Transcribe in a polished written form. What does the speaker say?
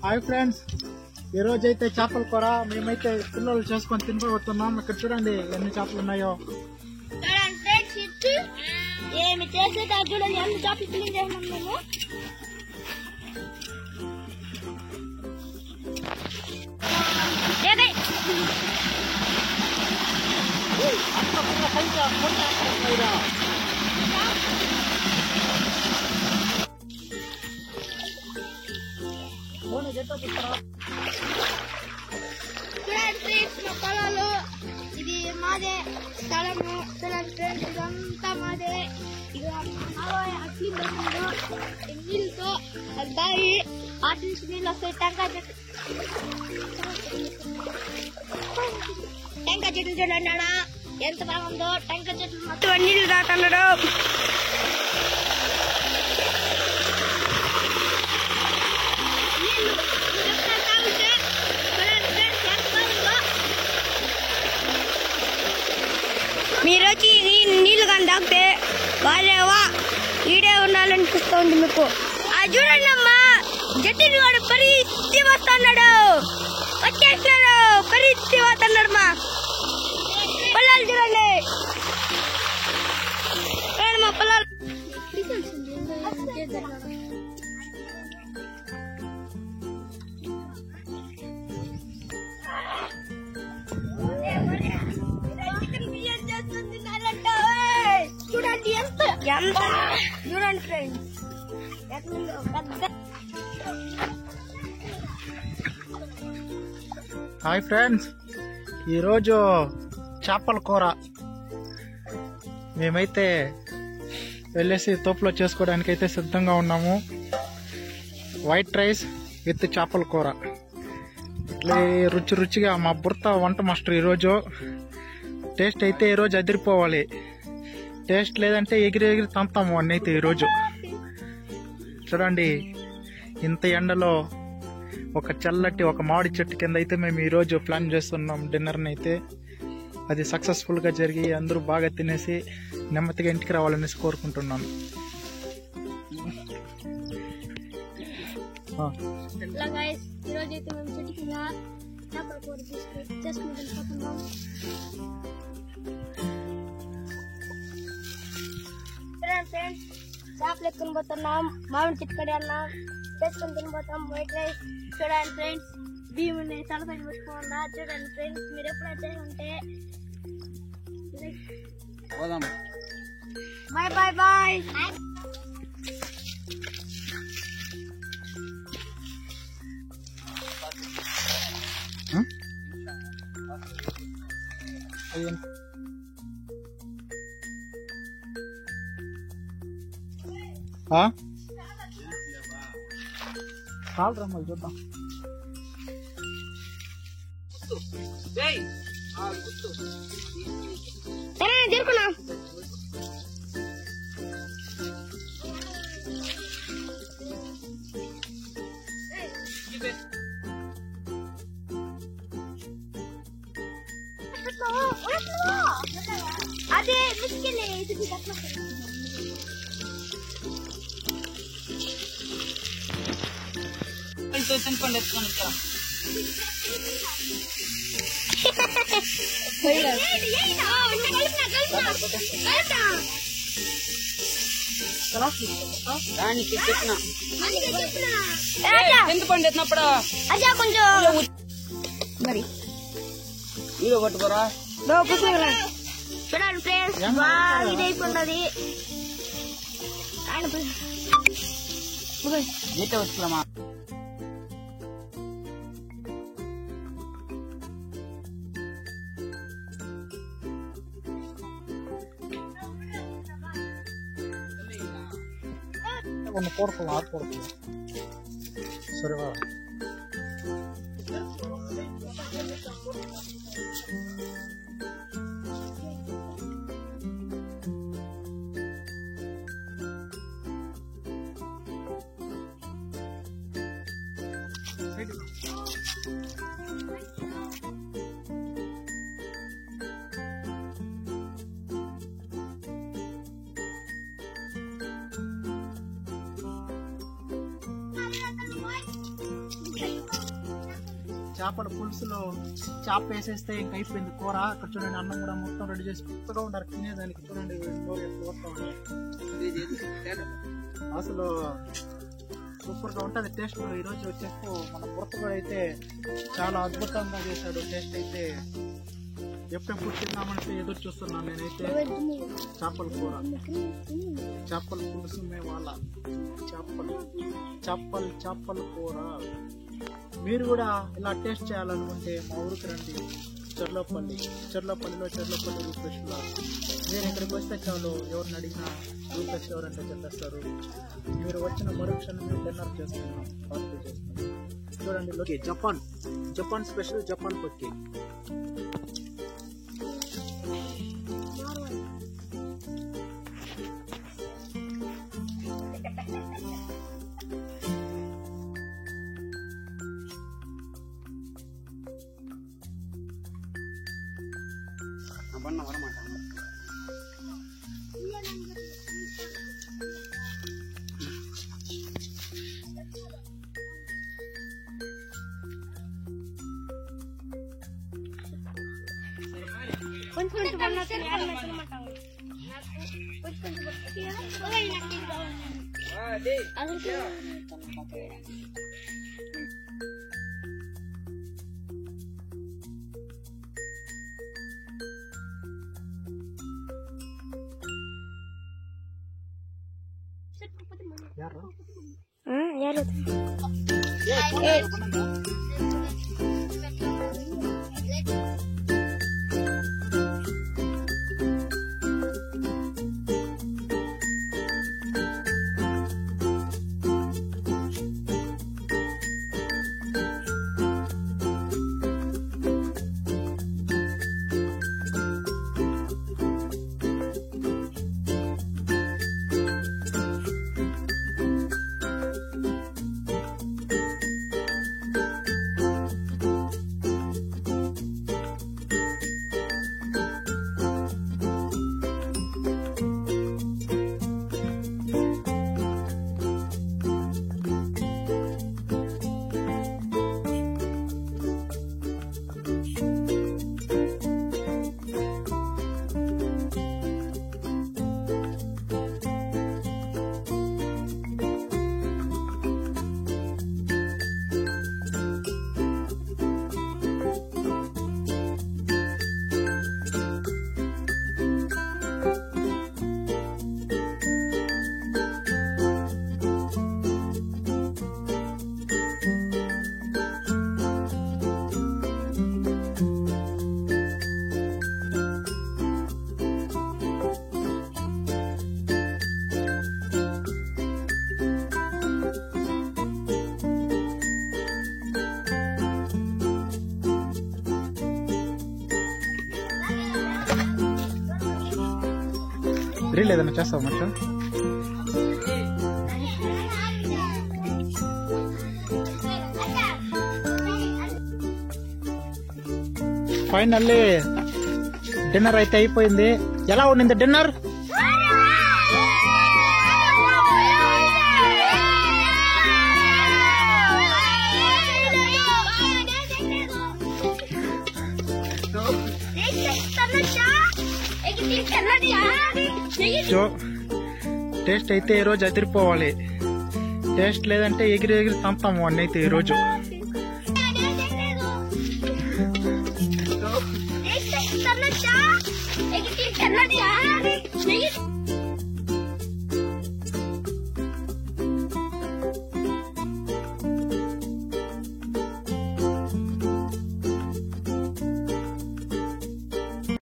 Hi friends, ఈ రోజు అయితే చేపల కూర మేమైతే పిల్లలు చేసుకొని తినబోతున్నాం. ఇక్కడ చూడండి ఎన్ని చేపలు ఉన్నాయో. ఏమి చేసేదా చూడండి, ఎన్ని చేపలు క్లీన్ చేసినాం మేము. చూడండి మా పొలాలు, ఇది మాదే స్థలము. చూడండి ఫ్రెండ్స్, ఇదంతా మాదే. ఇక నీళ్ళతో బావి ఆటి నుంచి నీళ్ళు వస్తాయి. టెంకాయ చెట్లు చూడండి ఆడ ఎంత బాగుందో. టెంకాయ చెట్లు మొత్తం నీళ్ళు దాటన్నాడు. మీరు వచ్చి నీళ్లు కానీ తాగితే వాళ్ళేవా ఈడే ఉండాలనిపిస్తుంది మీకు. అది చూడండి అమ్మా, జట్టిని వాడు పరిస్థితి వస్తున్నాడు, వచ్చేస్తున్నాడు, పరిస్థితి వస్తున్నాడు. మా పొలాలు చూడండి, మా పొలాలు. చూడండి ఎంత చూడండి ఫ్రెండ్స్. హాయ్ ఫ్రెండ్స్, ఈరోజు చేపల కూర మేమైతే వెళ్ళేసి తోపులో చేసుకోవడానికి అయితే సిద్ధంగా ఉన్నాము. వైట్ రైస్ విత్ చేపల కూర. ఇట్లా రుచిగా మా బుర్త వంట మాస్టర్ ఈరోజు. టేస్ట్ అయితే ఈరోజు అదిరిపోవాలి. టేస్ట్ లేదంటే ఎగిరి తంతాము అన్నీ అయితే ఈరోజు. చూడండి, ఇంత ఎండలో ఒక చల్లటి ఒక మామిడి చెట్టు కింద అయితే మేము ఈరోజు ప్లాన్ చేస్తున్నాం డిన్నర్ని అయితే. అది సక్సెస్ఫుల్గా జరిగి అందరూ బాగా తినేసి నెమ్మదిగా ఇంటికి రావాలనేసి కోరుకుంటున్నాను. చేపలు ఎత్తుకుని పోతున్నాం, మామిడి చెట్టు కడి అన్నాం, తెచ్చుకొని తినిపోతాం. వైట్ రైస్ చూడండి ఫ్రెండ్స్, బియ్యం తలపై పెట్టుకోకుండా. చూడండి ఫ్రెండ్స్, మీరు ఎప్పుడైతే ఉంటే బాయ్ బాయ్ బాయ్. చాలు రమ్మలు చూద్దాం. తీరుకున్నా అదే తినుకోండి, ఎత్తుకొని వచ్చా. ఎందుకండి ఎత్తినప్పుడు కొంచెం మరి వీడియో పట్టుకోరా. చూడండి ఫ్రెండ్స్, బాగా ఇదైపోతుంది. నీటే వచ్చుకురామా. ஒன்று போடலாம், ஆட் போடலாம். சரிவா? చేపల పులుసులో చేప వేసేస్తే ఇంక అయిపోయింది కూర. అక్కడ చూడండి అన్నం కూడా మొత్తం రెడీ చేసి కొత్తగా ఉన్నారు తినేదానికి. చూడండి అసలు సూపర్ గా ఉంటుంది టేస్ట్. ఈ రోజు వచ్చేసి మన బుర్రగా అయితే చాలా అద్భుతంగా చేశాడు. టేస్ట్ అయితే ఎప్పుడెప్పుడు తిన్నామంటే ఎదురు చూస్తున్నాను నేనైతే. చేపల కూర, చేపల పులుసు వాళ్ళ చేపల కూర. మీరు కూడా ఇలా టేస్ట్ చేయాలనుకుంటే మా ఊరికి రండి. చెర్లోపల్లిలో చెర్లోపల్లి రూపేష్ బ్లాగ్. మీరు ఇక్కడికి వస్తే చాలు, ఎవరిని అడిగినా రూపేష్ ఎవరంటే చెప్పేస్తారు. మీరు వచ్చిన మరుక్షణం మేము డిన్నర్ చేస్తున్నాం, పార్టీ చేస్తున్నాం. చూడండి జపాన్ స్పెషల్ జపాన్ పక్కి. ಯಾರು రీల్ ఏదైనా చేస్తావు మొత్తం? ఫైనల్లీ డిన్నర్ అయితే అయిపోయింది. ఎలా ఉండింది డిన్నర్? టేస్ట్ అయితే ఈరోజు అదిరిపోవాలి. టేస్ట్ లేదంటే ఎగిరి ఎగిరి తంతాము వాడిని అయితే ఈరోజు. ఎగిరి